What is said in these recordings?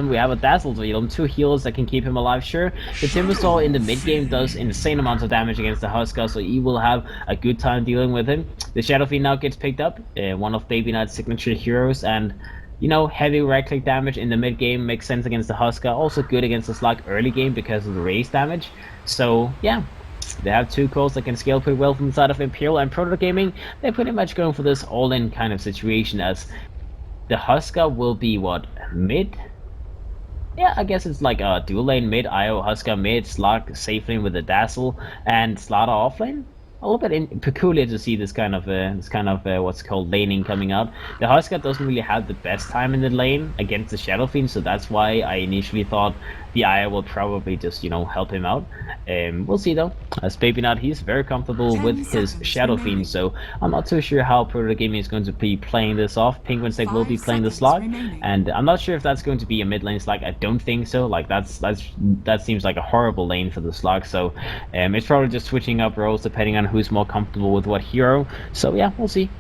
we have a Dazzle to heal him, 2 healers that can keep him alive. Sure, the Timbersaw in the mid game does insane amounts of damage against the Huskar, so he will have a good time dealing with him. The Shadow Fiend now gets picked up, one of Baby Knight's signature heroes, and heavy right-click damage in the mid game makes sense against the Huskar. Also good against the Slug early game because of the raise damage. So yeah, they have 2 calls that can scale pretty well from the side of Imperial and Proto Gaming. They're pretty much going for this all-in kind of situation, as the Huskar will be what, mid? Yeah, I guess it's like a dual lane mid, IO Huskar mid, Slug safe lane with the Dazzle, and Slaughter off lane. A little bit peculiar to see this kind of what's called laning coming out. The Huskar doesn't really have the best time in the lane against the Shadow Fiend, so that's why I initially thought the Aya will probably just help him out. We'll see though. As Baby Nut, he's very comfortable with his Shadow Fiend, so I'm not too sure how Proto Gaming is going to be playing this off. Penguin State will be playing the Slug, and I'm not sure if that's going to be a mid lane Slug. I don't think so. Like that seems like a horrible lane for the Slug. So it's probably just switching up roles depending on who's more comfortable with what hero. So yeah, we'll see.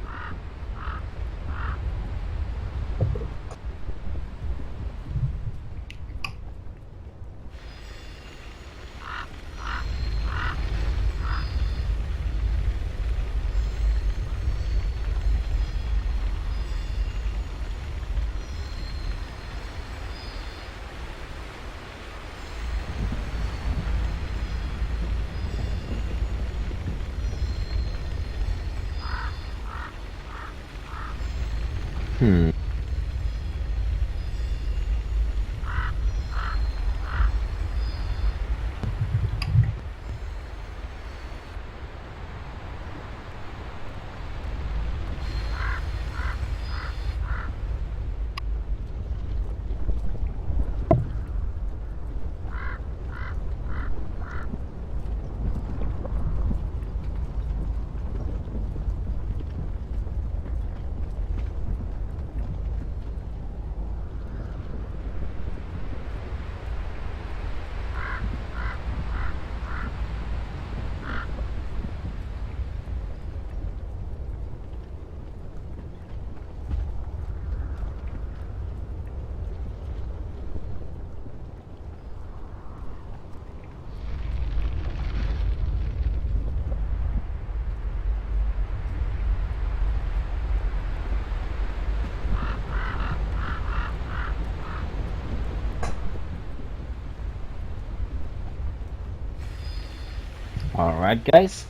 Alright guys,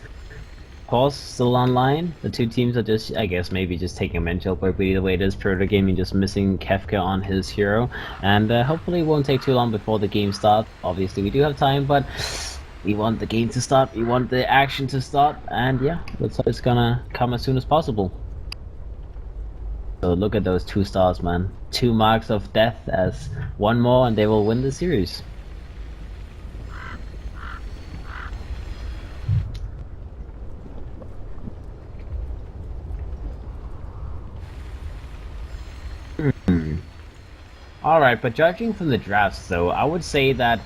pause still online. The 2 teams are just, I guess, maybe just taking a mental, but either way it is Proto Gaming just missing Kefka on his hero, and hopefully it won't take too long before the game starts. Obviously we do have time, but we want the game to start, we want the action to start, and yeah, looks like it's gonna come as soon as possible. So look at those 2 stars, man. 2 marks of death, as 1 more and they will win the series. Alright, but judging from the drafts though, I would say that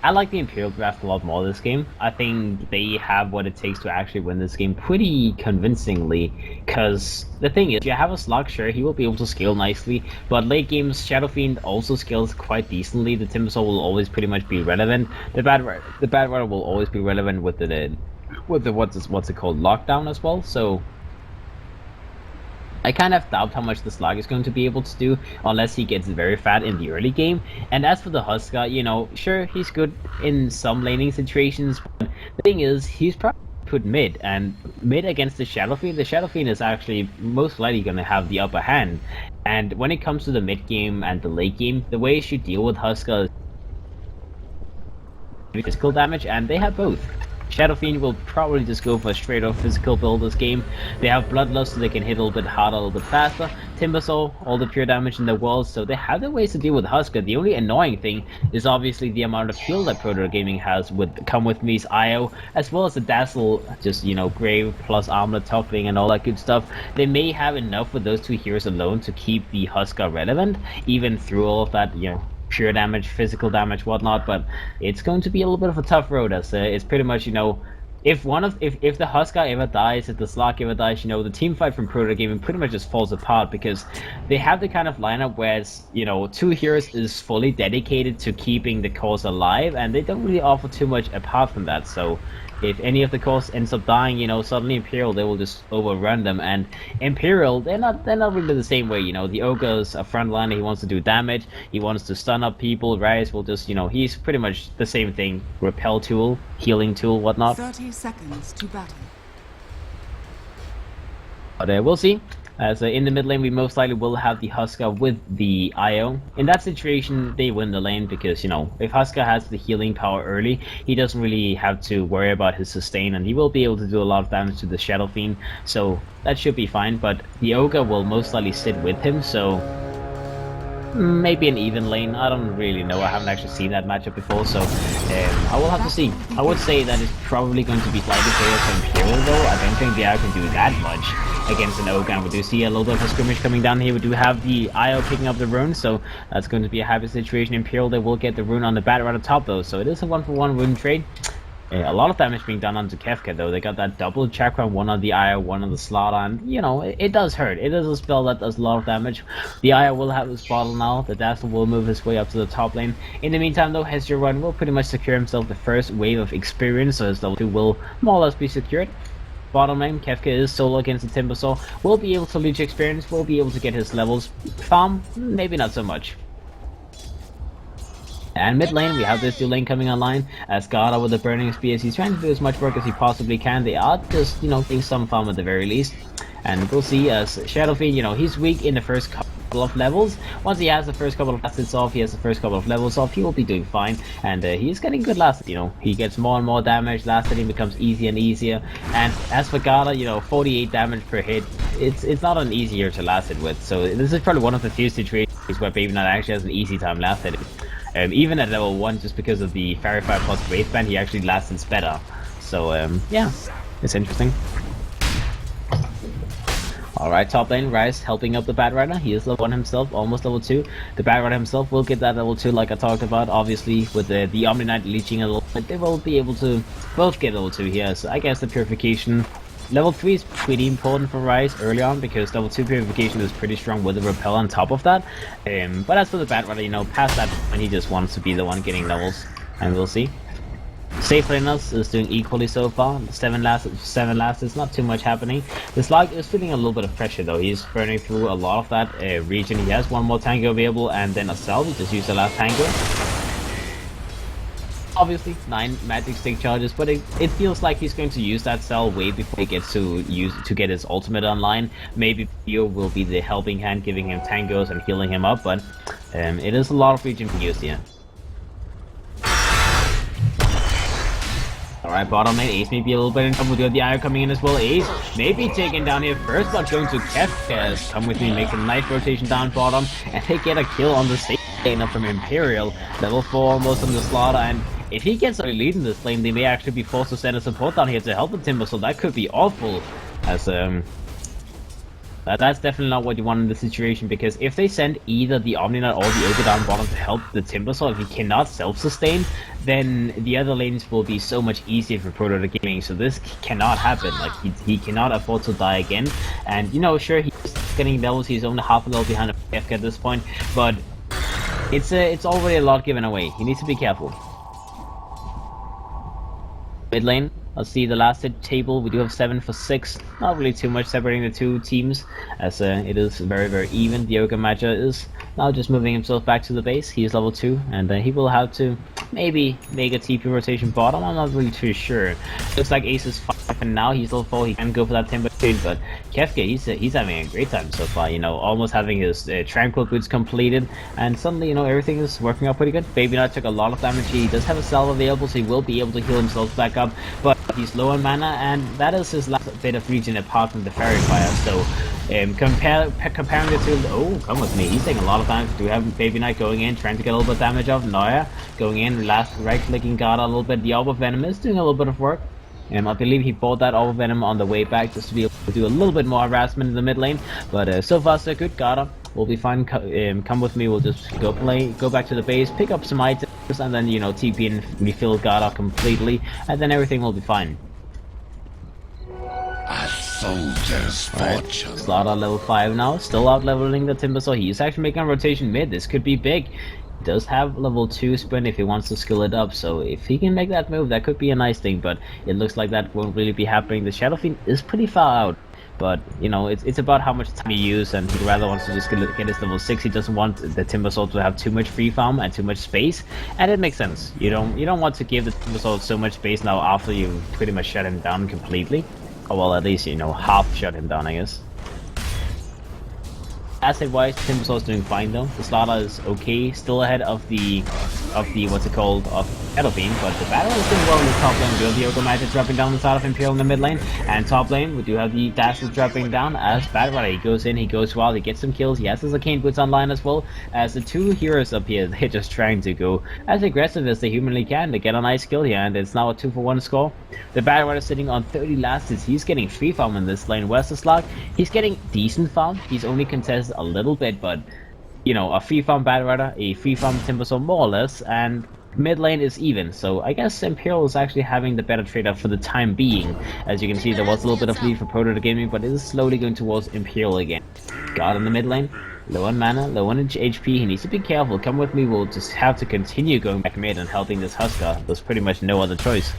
I like the Imperial draft a lot more this game. I think they have what it takes to actually win this game pretty convincingly, because the thing is, you have a Slug, sure, he will be able to scale nicely, but late games, Shadow Fiend also scales quite decently. The Timbersaw will always pretty much be relevant. The Bad Rider will always be relevant with the what's it called, lockdown as well, so I kind of doubt how much the Slug is going to be able to do unless he gets very fat in the early game. And as for the Huskar, sure, he's good in some laning situations, but the thing is, he's probably put mid, and mid against the Shadow Fiend is actually most likely going to have the upper hand. And when it comes to the mid game and the late game, the way you should deal with Huskar is physical damage, and they have both. Shadow Fiend will probably just go for a straight up physical build this game. They have Bloodlust, so they can hit a little bit harder, a little bit faster. Timbersaw, all the pure damage in the world, so they have their ways to deal with Huskar. The only annoying thing is obviously the amount of heal that Proto Gaming has with Come With Me's IO, as well as the Dazzle, just, Grave plus Armlet toppling and all that good stuff. They may have enough with those 2 heroes alone to keep the Huskar relevant, even through all of that, pure damage, physical damage, whatnot, but it's going to be a little bit of a tough road, as it's pretty much, if the Huskar ever dies, if the Slark ever dies, you know, the team fight from Proto Gaming pretty much just falls apart because they have the kind of lineup where it's, you know, 2 heroes is fully dedicated to keeping the cause alive, and they don't really offer too much apart from that. So if any of the cores ends up dying, you know, suddenly Imperial, they will just overrun them. And Imperial, they're not really the same way. You know, the Ogre's a frontliner, he wants to do damage, he wants to stun up people. Reyes will just, you know, he's pretty much the same thing: repel tool, healing tool, whatnot. 30 seconds to battle. But we'll see. As in the mid lane, we most likely will have the Huskar with the IO. In that situation, they win the lane because, you know, if Huskar has the healing power early, he doesn't really have to worry about his sustain, and he will be able to do a lot of damage to the Shadow Fiend, so that should be fine. But the Ogre will most likely sit with him, so maybe an even lane. I don't really know. I haven't actually seen that matchup before, so I will have to see. I would say that it's probably going to be slightly better for Imperial, though. I don't think the IO can do that much against an Ogre. We do see a little bit of a skirmish coming down here. We do have the IO picking up the rune, so that's going to be a happy situation. Imperial, they will get the rune on the bat right on top, though, so it is a 1-for-1 rune trade. A lot of damage being done onto Kefka, though. They got that double chakra, one on the IO, one on the Slaughter, and, you know, it does hurt. It is a spell that does a lot of damage. The IO will have his bottle now. The Dazzle will move his way up to the top lane. In the meantime, though, Hezron will pretty much secure himself the first wave of experience, so his level 2 will more or less be secured. Bottom lane, Kefka is solo against the Timbersaw. Will be able to leech experience, will be able to get his levels. Farm, maybe not so much. And mid lane, we have this dual lane coming online as Garda with the Burning Spears. He's trying to do as much work as he possibly can. They are just, you know, doing some farm at the very least. And we'll see as Shadow Fiend, you know, he's weak in the first couple of levels. Once he has the first couple of last off, he has the first couple of levels off, he will be doing fine. And he's getting good last, you know, he gets more and more damage. Last hitting becomes easier and easier. And as for Garda, you know, 48 damage per hit, it's not an easy hero to last hit with. So this is probably one of the few situations where Baby Knight actually has an easy time last hitting. Even at level 1, just because of the Fairy Fire plus Wraithband, he actually lasts better. So, yeah, it's interesting. Alright, top lane, Ryze helping up the Bat Rider. He is level 1 himself, almost level 2. The Bat Rider himself will get that level 2 like I talked about. Obviously, with the Omni Knight leeching a little bit, they will be able to both get level 2 here. So I guess the Purification level 3 is pretty important for Ryze early on because level 2 Purification is pretty strong with the Repel on top of that. But as for the Bat Rider, you know, past that point, he just wants to be the one getting levels, and we'll see. Safe Lanes is doing equally so far. 7 last, it's not too much happening. The Slug is feeling a little bit of pressure though. He's burning through a lot of that region. He has one more tango available and then a cell. He just used the last tango. Obviously 9 magic stick charges, but it feels like he's going to use that cell way before he gets to get his ultimate online. Maybe Theo will be the helping hand, giving him tangos and healing him up, but it is a lot of region to use here. Alright, bottom lane, Ace may be a little bit in trouble. We do have the IO coming in as well. Ace may be taken down here first, but going to Kefka. Come with me, makes a nice rotation down bottom, and they get a kill on the safe lane up from Imperial. Level 4 almost on the Slaughter, and if he gets a lead in this lane, they may actually be forced to send a support down here to help the Timber, so that could be awful. As that's definitely not what you want in this situation, because if they send either the Omni Knight or the Ogre down bottom to help the Timbersaw, if he cannot self-sustain, then the other lanes will be so much easier for Proto Gaming, so this cannot happen. Like, he cannot afford to die again, and, you know, sure, he's getting levels, he's only half a level behind FK at this point, but it's already a lot given away. He needs to be careful. Mid lane, let's see the last hit table. We do have 7 for 6. Not really too much separating the two teams, as it is very, very even. The Ogre Magia is now just moving himself back to the base. He is level 2, and he will have to maybe make a TP rotation bottom. I'm not really too sure. Looks like Ace is 5, and now he's level 4. He can go for that Timber trade, but Kefka, he's having a great time so far. You know, almost having his Tranquil Boots completed, and suddenly, you know, everything is working out pretty good. Baby Knight took a lot of damage. He does have a salve available, so he will be able to heal himself back up, but he's low on mana, and that is his last bit of region apart from the Fairy Fire. So comparing the two, oh, come with me, he's taking a lot of damage. Do we have Baby Knight going in, trying to get a little bit of damage off? Noya going in, last right-clicking Garda a little bit. The Orb of Venom is doing a little bit of work. I believe he bought that Orb of Venom on the way back just to be able to do a little bit more harassment in the mid lane. But so far so good. Garda will be fine. Come with me, we'll just go back to the base, pick up some items, and then, you know, TP and refill Garda completely, and then everything will be fine. Soldier's vengeance. Slaughter level 5 now, still out leveling the Timbersaw. He's actually making a rotation mid. This could be big. He does have level 2 sprint if he wants to skill it up, so if he can make that move, that could be a nice thing, but it looks like that won't really be happening. The Shadow Fiend is pretty far out, but you know, it's about how much time you use, and he rather wants to just get his level 6. He doesn't want the Timbersaw to have too much free farm and too much space, and it makes sense. You don't want to give the Timbersaw so much space now after you pretty much shut him down completely. Or well, at least, you know, half shut him down, I guess. Asset-wise, Timbersaw is doing fine though. The Slaughter is okay, still ahead of the what's it called, of Shadow Fiend, but the battle is doing well in the top lane. We have the Ogre Magic dropping down the side of Imperial in the mid lane, and top lane we do have the Dazzle dropping down as Bad Rider. He goes in, he goes wild, he gets some kills. He has his Arcane Boots online as well. As the two heroes up here, they're just trying to go as aggressive as they humanly can to get a nice kill here, and it's now a 2-for-1 score. The Bad Rider sitting on 30 lasts. He's getting free farm in this lane. Where's the Slug? He's getting decent farm. He's only contested a little bit, but you know, a free farm Bad Rider, a free farm Timbersaw more or less, and mid lane is even. So I guess Imperial is actually having the better trade-off for the time being. As you can see, there was a little bit of lead for Proto Gaming, but it is slowly going towards Imperial again. God in the mid lane, low on mana, low on HP. He needs to be careful. Come with me. We'll just have to continue going back mid and helping this Husker. There's pretty much no other choice.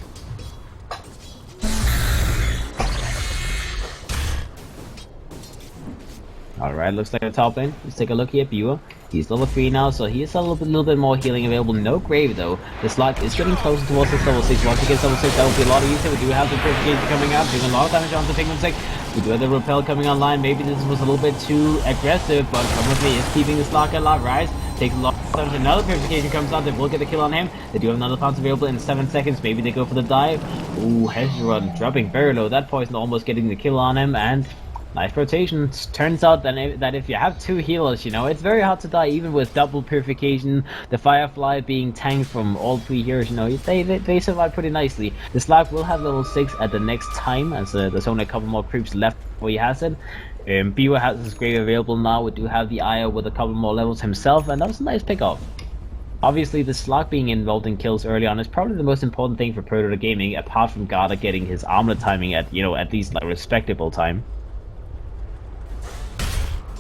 Alright, looks like a top lane. Let's take a look here. Viewer. He's level 3 now, so he has a little bit more healing available. No Grave though. The Slug is getting closer towards his level 6. Once he gets level 6, that will be a lot easier. We do have the Purification coming out, doing a lot of damage on the Pigment Stick. We do have the Repel coming online. Maybe this was a little bit too aggressive, but come with me. Is keeping the Slug alive. Rise. Takes a lot of damage. Another Purification comes out. They will get the kill on him. They do have another pounce available in 7 seconds. Maybe they go for the dive. Ooh, Hezron dropping very low. That poison almost getting the kill on him, and nice rotation. Turns out that if you have 2 healers, you know, it's very hard to die even with double purification. The Firefly being tanked from all 3 heroes, you know, they survive pretty nicely. The Slug will have level 6 at the next time, as there's only a couple more creeps left before he has it. Biwa has his grave available now. We do have the Io with a couple more levels himself, and that was a nice pick-off. Obviously, the Slug being involved in kills early on is probably the most important thing for Proto Gaming, apart from Garda getting his armlet timing at, you know, at least like a respectable time.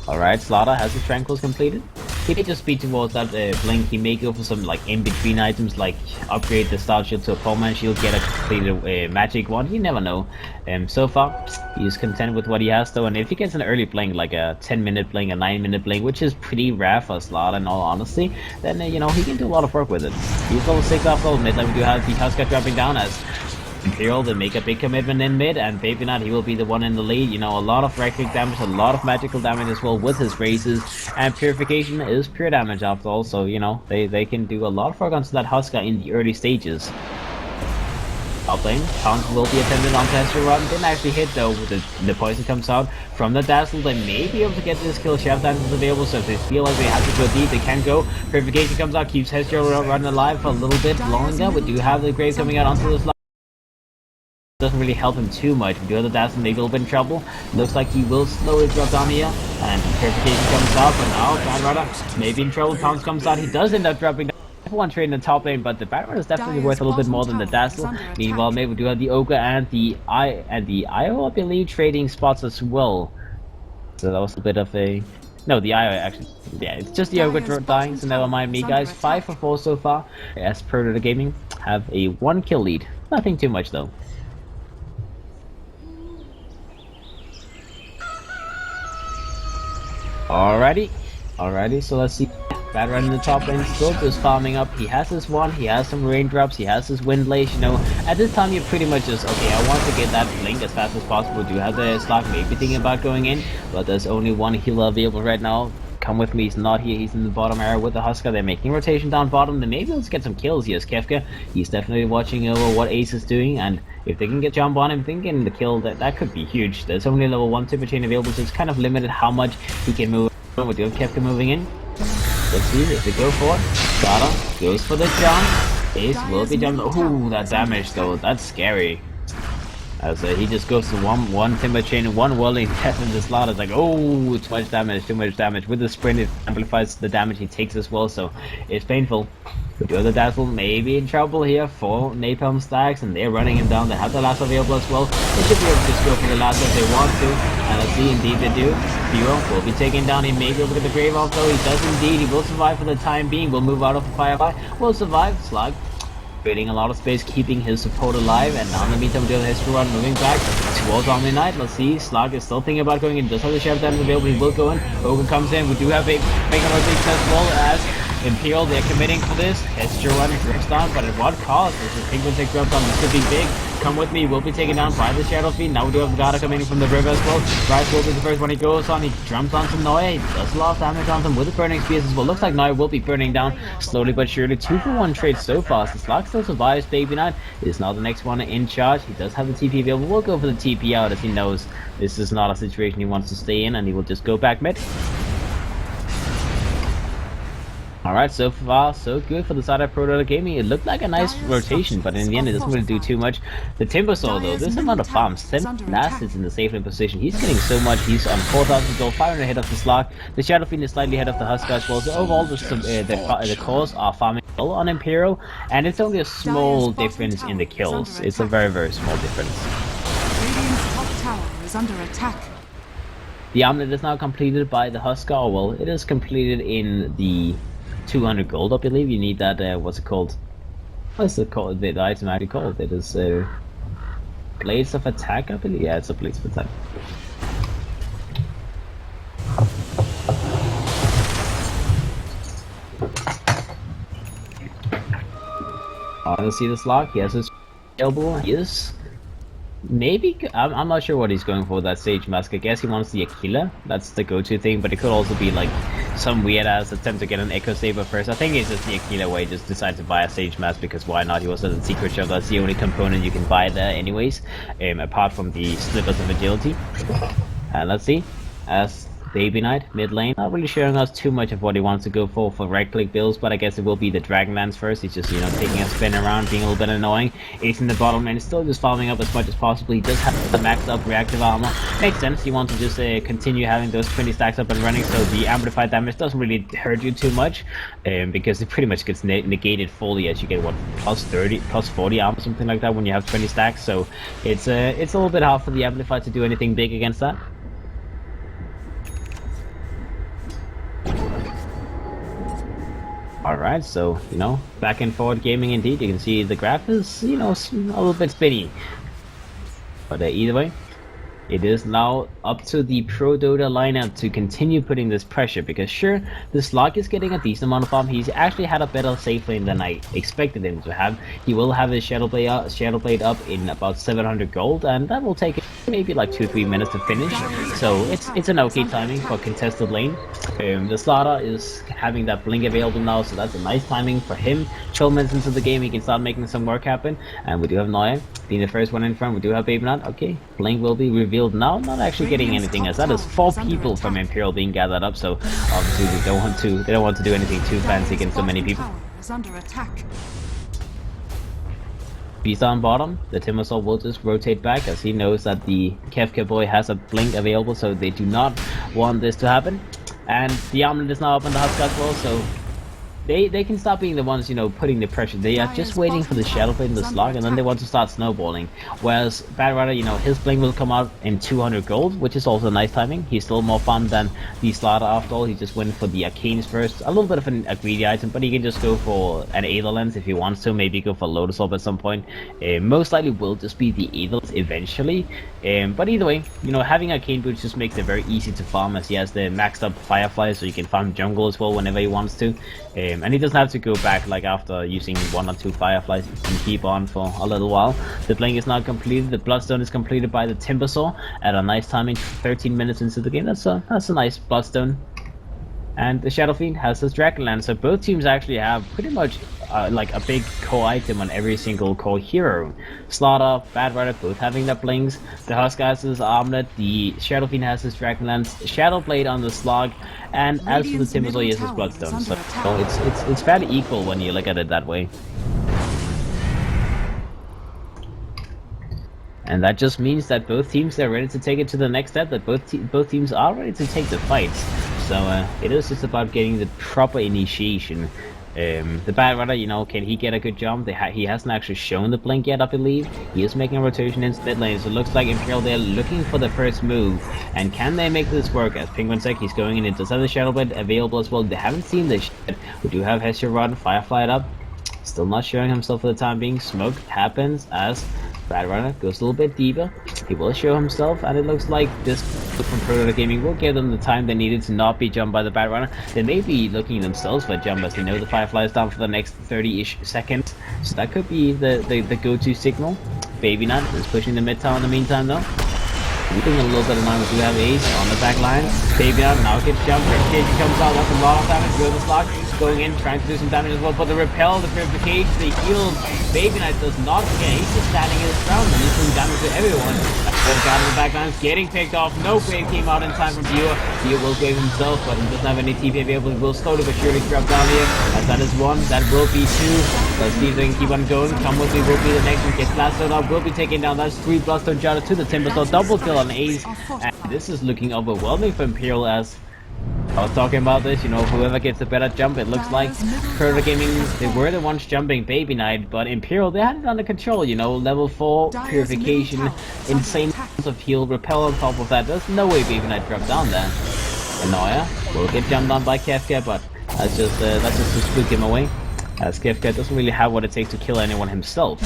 Alright, Slaughter has his Tranquils completed. He may just be towards that blink. He may go for some like in-between items, like upgrade the Star Shield to a Poleman Shield, get a completed magic one. You never know. So far, he's content with what he has though, and if he gets an early blink, like a 10-minute blink, a 9-minute blink, which is pretty rare for Slaughter in all honesty, then you know, he can do a lot of work with it. He's level 6 off level mid, like we do have the Husker dropping down as Imperial, they make a big commitment in mid, and maybe not, he will be the one in the lead. You know, a lot of right-click damage, a lot of magical damage as well with his races, and Purification is pure damage after all, so you know, they can do a lot of work onto that Husker in the early stages. Top lane, Taunt will be attempted on Tester Run, didn't actually hit though. The poison comes out from the Dazzle. They may be able to get this kill. Shaft Dance is available, so if they feel like they have to go deep, they can go. Purification comes out, keeps Tester Run alive for a little bit longer. We do have the Grave coming out onto the Slug. Doesn't really help him too much. We do have the Dazzle, maybe a little bit in trouble. Looks like he will slowly drop down here, and Purification comes out, but now Bad Rider maybe in trouble. Pounce comes out, he does end up dropping down. Everyone trading in the top lane, but the Bad Rider is definitely worth a little bit more than the Dazzle. Meanwhile, maybe we do have the Ogre and the IO, I believe, trading spots as well. So that was a bit of a... No, the IO actually... Yeah, it's just the Ogre dying, so never mind me, guys. 5 for 4 so far. As Proto Gaming have a 1 kill lead. Nothing too much though. Alrighty, so let's see. Bad Rider in the top lane, still just farming up. He has his one, he has some raindrops, he has his wind lace, you know. At this time, you're pretty much just, okay, I want to get that blink as fast as possible. Do have the Slug, maybe thinking about going in, but there's only one healer available right now. Come with me, he's not here, he's in the bottom area with the Husker. They're making rotation down bottom. They may be able to get some kills here as Kefka. He's definitely watching over what Ace is doing, and if they can get jump on him, thinking the kill, that could be huge. There's only level 1 Timber Chain available, so it's kind of limited how much he can move. We do have Kefka moving in. Let's see if they go for it. Dota goes for the jump. Ace will be jumped. Ooh, that damage though, that's scary. As he just goes to one Timber Chain and one whirling death in the slot. It's like, oh, too much damage. With the sprint, it amplifies the damage he takes as well, so it's painful. We do have the Dazzle maybe in trouble here for Napalm stacks, and they're running him down. They have the last available as well. They should be able to just go for the last if they want to. And let's see, indeed they do. BO will be taken down. He may be able to get the grave off though. He does indeed. He will survive for the time being. Will move out of the Firefly. Will survive. Slug creating a lot of space, keeping his support alive, and now in the meantime, doing the history run, moving back towards Omni Knight. Let's see, Slug is still thinking about going in, does have the Shadow Damage available, he will go in. Ogre comes in, we do have a Mega Rotate as well as Imperial, they're committing for this. History run drops down, but at what cost? This is Penguin take drops down, this could be big. Come with me, will be taken down by the Shadow Fiend. Now we do have the Gada coming in from the river as well. Bryce will be the first one he goes on. He jumps onto Noya. He does a lot of damage on them with the burning spears as well. Looks like Noya will be burning down slowly but surely. 2-for-1 trade so fast. The Slug still survives. Baby Knight is now the next one in charge. He does have the TP available. We'll go for the TP out as he knows this is not a situation he wants to stay in, and he will just go back mid. Alright, so far so good for the side of Pro Dota Gaming. It looked like a nice rotation, but in the end it doesn't really do too much. The Timbersaw though, this amount of farms, 7 last is in the safe lane position. He's getting so much, he's on 4,000 gold, 500 ahead of the Slug. The Shadow Fiend is slightly ahead of the Husker as well, so overall the cores are farming well on Imperial, and it's only a small difference in the kills. It's a very, very small difference. Radiant's top tower is under attack. The Armlet is now completed by the Husker, well, it is completed in the 200 gold, I believe. You need that, what's it called? What's it called? The item actually called? It is Blades of Attack, I believe. Yeah, it's a Blades of Attack. Let's see the Slug. He has his elbow. He is maybe, I'm not sure what he's going for with that Sage Mask. I guess he wants the Aquila. That's the go-to thing, but it could also be like some weird ass attempt to get an Echo Saber first. I think it's just the Aquila way, just decide to buy a Sage Mask because why not? He was in Secret Shop, that's the only component you can buy there anyways, apart from the Slippers of Agility. Let's see, as Baby Knight, mid lane, not really showing us too much of what he wants to go for right click builds, but I guess it will be the Dragonlance first. He's just, you know, taking a spin around, being a little bit annoying. Ace in the bottom lane, still just farming up as much as possible. He does have the maxed up reactive armor. Makes sense, you want to just continue having those 20 stacks up and running, so the amplified damage doesn't really hurt you too much, because it pretty much gets negated fully as you get, what, plus 30, plus 40 armor, something like that when you have 20 stacks, so it's a little bit hard for the amplified to do anything big against that. Alright, so, you know, back and forward gaming indeed. You can see the graph is, you know, a little bit spinny. But either way, it is now up to the Pro Dota lineup to continue putting this pressure, because sure, the Slug is getting a decent amount of farm. He's actually had a better safe lane than I expected him to have. He will have his Shadow Blade up in about 700 gold, and that will take maybe like 2-3 minutes to finish. So it's an okay timing for contested lane. The Slaughter is having that blink available now, so that's a nice timing for him. 12 minutes into the game, he can start making some work happen. And we do have Noya being the first one in front. We do have Baby Knight. Okay, blink will be revealed now. Not actually getting anything, as that is 4 people from Imperial being gathered up. So obviously they don't want to do anything too fancy against so many people. Beast on bottom, the Timbersaw will just rotate back as he knows that the Kefka boy has a blink available, so they do not want this to happen. And the Armlet is now up on the Husk as well, so they can stop being the ones, you know, putting the pressure. They are just waiting for the Shadow Blade and the Slug, and then they want to start snowballing. Whereas Bad Rider, you know, his blink will come out in 200 gold, which is also nice timing. He's still more fun than the Slaughter after all. He just went for the Arcanes first. A little bit of a greedy item, but he can just go for an Aether Lens if he wants to. Maybe go for Lotus Orb at some point. Most likely will just be the Aethers eventually. But either way, you know, having Arcane Boots just makes it very easy to farm, as he has the maxed up Firefly, so you can farm jungle as well whenever he wants to. And he doesn't have to go back like after using 1 or 2 Fireflies. He can keep on for a little while. The blink is now completed. The Bloodstone is completed by the Timbersaw at a nice timing, 13 minutes into the game. That's a nice Bloodstone. And the Shadow Fiend has his Dragonlance, so both teams actually have pretty much like a big core item on every single core hero. Slaughter, Bad Rider, both having their blinks. The Husk has his Armlet, the Shadow Fiend has his Dragonlance, Shadow Blade on the Slug, and as for the Timbersaw, he has his Bloodstone. So it's fairly equal when you look at it that way. And that just means that both teams are ready to take it to the next step, that both teams are ready to take the fights. So it is just about getting the proper initiation The Bad Rider, you know, can he get a good jump? He hasn't actually shown the blink yet, I believe. He is making a rotation into mid lane, so it looks like Imperial, they're looking for the first move. And can they make this work? As Penguin Sec, he's going in, it does have the Shadow Blade available as well. They haven't seen this yet. We do have Hestia Rod and Firefly up. Still not showing himself for the time being. Smoke happens as Bad Rider goes a little bit deeper. He will show himself, and it looks like this from Dota Gaming will give them the time they needed to not be jumped by the Bad Rider. They may be looking themselves for a jump, as they know the Firefly is down for the next 30-ish seconds. So that could be the go-to signal. Baby Nut is pushing the mid tower in the meantime, though. Keeping a little bit of mind, we do have Ace on the back line. Baby Nut now gets jumped. Replication comes out, that's a lot of damage. Go the slot, going in, trying to do some damage as well. But the repel, the purification, the heal. Baby Knight does not care. He's just standing his ground and he's doing damage to everyone. The guy in the backline is getting picked off. No Grave came out in time from Viewer. Viewer will Grave himself, but he doesn't have any TP available. He will slowly but surely drop down here. As that is one, that will be two. Let's see if they can keep on going. Come with me will be the next one. Gets blasted up, will be taken down. That's 3 Bloodstone Charger to the Timber. So double kill on Ace. And this is looking overwhelming for Imperial, as I was talking about this, you know, whoever gets a better jump, it looks like Dota Gaming, they were the ones jumping Baby Knight, but Imperial, they had it under control, you know, level 4, purification, insane amounts of heal, repel on top of that. There's no way Baby Knight dropped down there. Annoya will get jumped on by Kefka, but that's just to spook him away, as Kefka doesn't really have what it takes to kill anyone himself.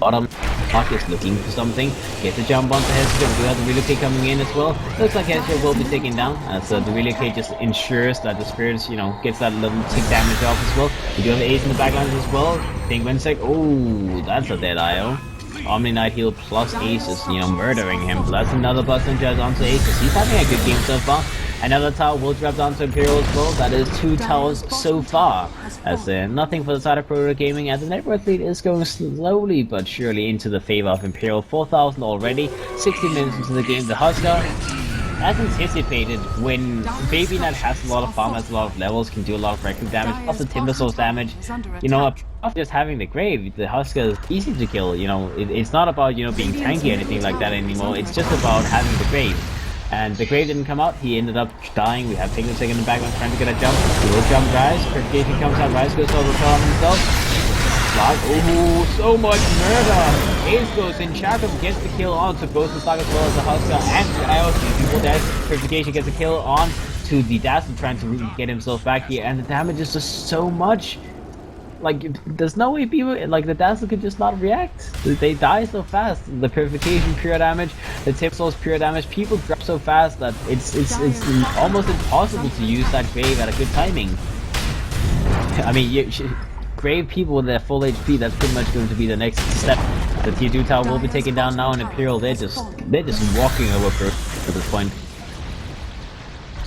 Bottom, Mark is looking for something. Gets a jump onto Hestia. We do have the relocate coming in as well. Looks like Hestia will be taken down, as the relocate just ensures that the spirits, you know, gets that little tick damage off as well. We do have Ace in the backlines as well. Penguin Sec. Oh, that's a dead IO. Omni Knight heal plus Ace is, you know, murdering him. So that's another Bloodstone Charge onto Ace. He's having a good game so far. Another tower will drop down to Imperial as well. That is 2 towers so far. As nothing for the side of Dota Gaming, as the net worth lead is going slowly but surely into the favor of Imperial. 4,000 already. 60 minutes into the game. The Husker, as anticipated, when Baby Knight has a lot of farm, has a lot of levels, can do a lot of wrecking damage, plus the Timber Soul's damage, you know, after just having the Grave, the Husker is easy to kill, you know, it's not about, you know, being tanky or anything like that anymore, it's just about having the Grave. And the Grave didn't come out, he ended up dying. We have Penguin Sec in the background trying to get a jump. He will jump Rise, Purification comes out, Rise goes over to himself. Slug, oh, so much murder! Ace goes in, Chatham gets the kill on to both the Slug as well as the Husker and the IOC. People dead, Purification gets a kill on to the Dazzle trying to get himself back here, and the damage is just so much. Like, there's no way people, like, the Dazzle could just not react. They die so fast. The Purification, pure damage. The Tip Soul's pure damage. People drop so fast that it's almost impossible to use that Grave at a good timing. I mean, Grave people with their full HP, that's pretty much going to be the next step. The tier 2 tower will be taken down now, and Imperial, they're just walking over at this point.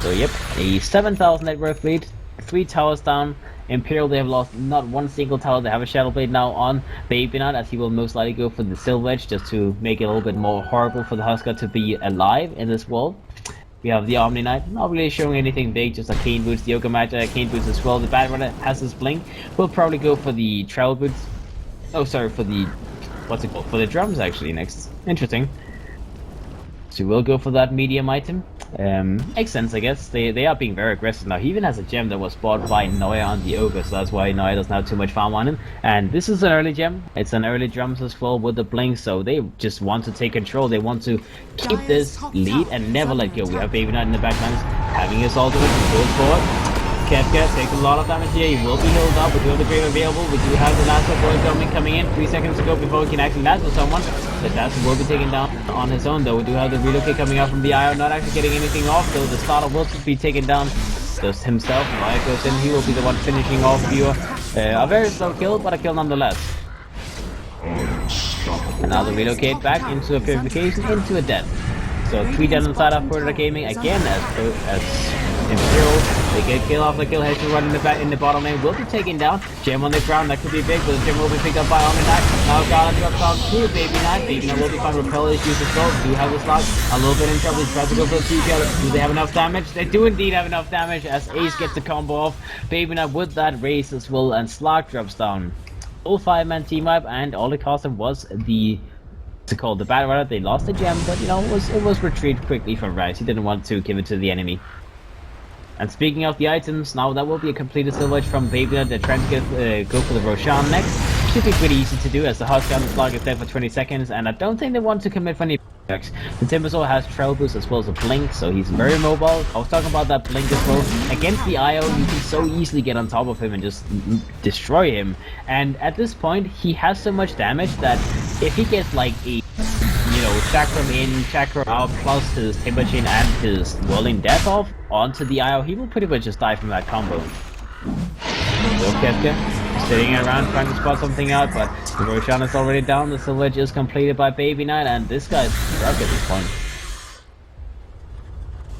So yep, a 7,000 net worth lead, 3 towers down. Imperial, they have lost not one single tower. They have a Shadow Blade now on Baby Knight, as he will most likely go for the Silver Edge, just to make it a little bit more horrible for the Husker to be alive in this world. We have the Omni Knight, not really showing anything big, just a Cane Boots, the Yoga Magi, Cane Boots as well. The Bad Runner has his blink. We'll probably go for the Travel Boots. Oh, sorry, for the, what's it called? For the drums, actually, next. Interesting. So we'll go for that medium item. Makes sense, I guess. They are being very aggressive now. He even has a gem that was bought by Noya on the Ogre, so that's why Noya doesn't have too much farm on him. And this is an early gem. It's an early drums as well with the blink, so they just want to take control. They want to keep this lead and never let go. We have Baby Knight in the backlines having his ultimate, goes forward. Kefka takes a lot of damage here. He will be healed up. We do have the Grave available. We do have the last of coming in 3 seconds ago before we can actually last with someone. The Dazzle will be taken down on his own, though. We do have the relocate coming out from the IO, not actually getting anything off, though. The starter will just be taken down just himself. Maya goes in. He will be the one finishing off Viewer. A very slow kill, but a kill nonetheless. And now the relocate back into a purification, into a death. So 3 dead inside of Dota Gaming again as Imperial. They get kill off the kill. Hestia running in the bottom lane will be taken down. Gem on the ground, that could be big, but the gem will be picked up by Omni Knight. Now Gala drops down to Baby Knight. Baby Knight will be fine. Repel issues as well. Do have the slot. A little bit in trouble. He tries to go for the CPL. Do they have enough damage? They do indeed have enough damage as Ace gets the combo off. Baby Knight with that race as well, and Slug drops down. Full 5-man team up, and all it cost them was the the Bad Rider. They lost the gem, but you know it was retrieved quickly from Rise. He didn't want to give it to the enemy. And speaking of the items, now that will be a completed silhouette from Baby. They're trying to go for the Roshan next. Should be pretty easy to do as the Husk on the slug is dead for 20 seconds, and I don't think they want to commit for any attacks. The Timbersaw has trail boost as well as a blink, so he's very mobile. I was talking about that blink as well. Against the IO, you can so easily get on top of him and just destroy him. And at this point, he has so much damage that if he gets like a chakram in, chakra out, plus his Timber Chain and his Whirling Death off onto the IO, he will pretty much just die from that combo. So Kefka sitting around trying to spot something out, but the Roshan is already down, the silhouette is completed by Baby Knight, and this guy's stuck at this point.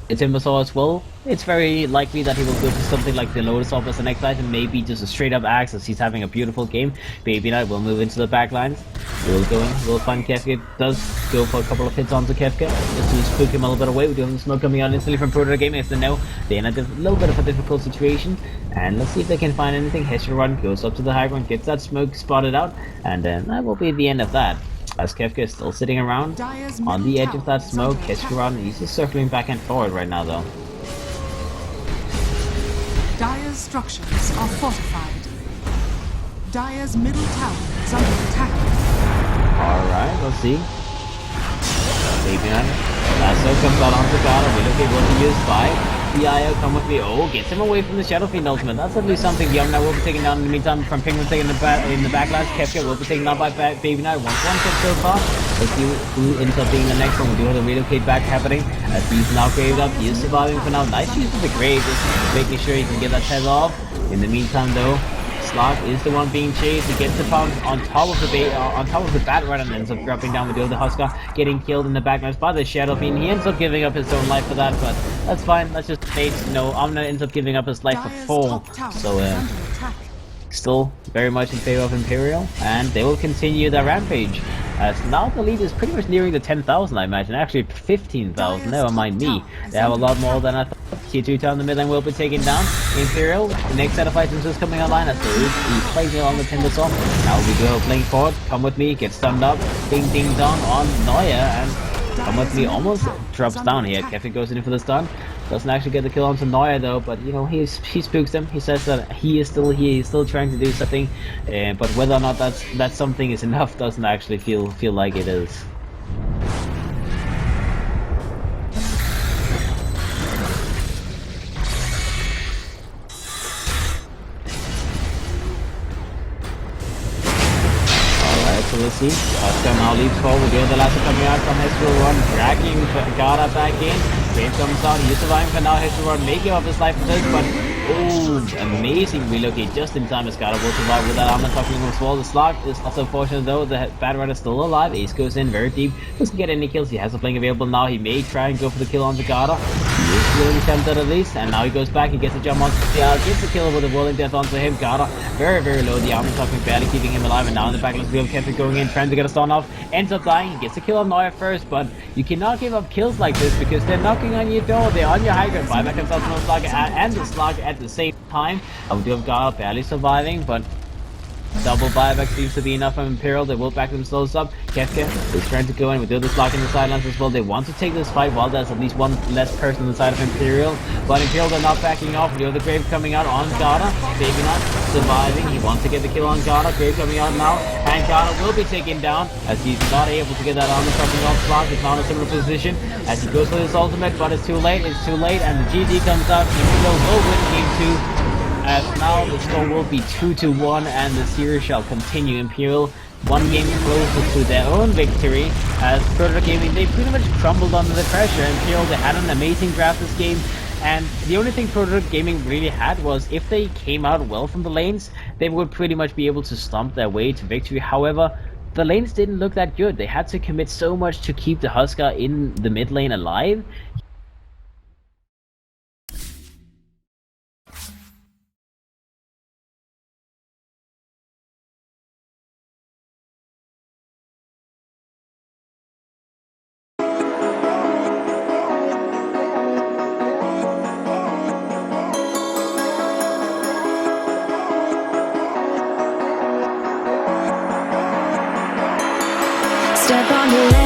It's Timbersaw as well. It's very likely that he will go for something like the Lotus Orb as the next item, maybe just a straight up axe as he's having a beautiful game. Baby Knight will move into the back lines. We'll go in, we'll find Kefka. Does go for a couple of hits onto Kefka just to spook him a little bit away. We do have the smoke coming out instantly from Proto Gaming as they know they're in a little bit of a difficult situation. And let's see if they can find anything. Run goes up to the high ground, gets that smoke spotted out, and then that will be the end of that. As Kefka is still sitting around on the edge of that smoke, Hesperon, he's just circling back and forward right now though. Dire's structures are fortified. Dire's middle tower is under attack. Alright, let's see. Baby Knight. Lasso comes out onto Gata. We look at what he used by. The IO come with me. Oh, gets him away from the Shadow Fiend ultimate. That's at least something. The Omna will be taken down in the meantime from Penguin taking in the backlash. Kefka will be taken down by Baby Knight. 1-1 kill so far. Let's see who ends up being the next one. We do have the relocate back happening as he's now graved up. He is surviving for now. Nice use of the grave, just making sure he can get that tether off. In the meantime though, Slog is the one being chased. He gets the pound on top of the bat run and ends up dropping down with the other Husker, getting killed in the backlash by the Shadow Fiend. He ends up giving up his own life for that, but that's fine. Let's just fade. No, Omna ends up giving up his life for 4. So still very much in favor of Imperial, and they will continue their rampage. As now the lead is pretty much nearing the 10,000, I imagine. Actually 15,000, never mind me. They have a lot more than I thought. Tier 2 town in the mid lane will be taken down. Imperial, the next set of items is coming online as he's placing on the Timbersaw. Now we go playing forward. Come with me, get stunned up. Ding ding dong on Neuer, and Come with me almost drops down here. Kefka goes in for the stun. Doesn't actually get the kill onto Neuer though, but you know, he spooks them. He says that he is still here, he's still trying to do something, but whether or not that something is enough doesn't actually feel like it is. So let's see. Oscar now leaps forward. The other lasso coming out from Hesperon, dragging Gata back in. Brave comes out. He's surviving for now. Hesperon making up his life for this, but amazing relocate just in time as Gata will survive with that armor toppling as well. The slug is also fortunate though. The bad rat is still alive. Ace goes in very deep. Doesn't get any kills. He has a blink available now. He may try and go for the kill onto Gata. He is really tempted at least, and now he goes back. He gets a jump onto the gets the kill with a whirling death onto him. Gata very low. The armor toppling barely keeping him alive, and now in the back let's go. Kefka going in, trying to get a stun off, ends up dying. He gets a kill on Neuer first, but you cannot give up kills like this because they're knocking on your door. They're on your high ground. Buyback himself from the slug and the slug at the same time. We do have Gata barely surviving, but double buyback seems to be enough from Imperial. They will back themselves up. Kefka is trying to go in with the other slug in the sidelines as well. They want to take this fight while there's at least one less person on the side of Imperial, but Imperial are not backing off. The other Grave coming out on Gata. Baby not surviving. He wants to get the kill on Gata. Grave coming out now, and Gata will be taken down as he's not able to get that armor dropping off slug. He's now in a similar position as he goes for his ultimate, but it's too late. It's too late, and the GG comes out. Imperial will win game 2. As now the score will be 2-1 and the series shall continue. Imperial one game closer to their own victory as Proto Gaming, they pretty much crumbled under the pressure. Imperial, they had an amazing draft this game, and the only thing Proto Gaming really had was if they came out well from the lanes, they would pretty much be able to stomp their way to victory. However, the lanes didn't look that good. They had to commit so much to keep the Husker in the mid lane alive. Step on the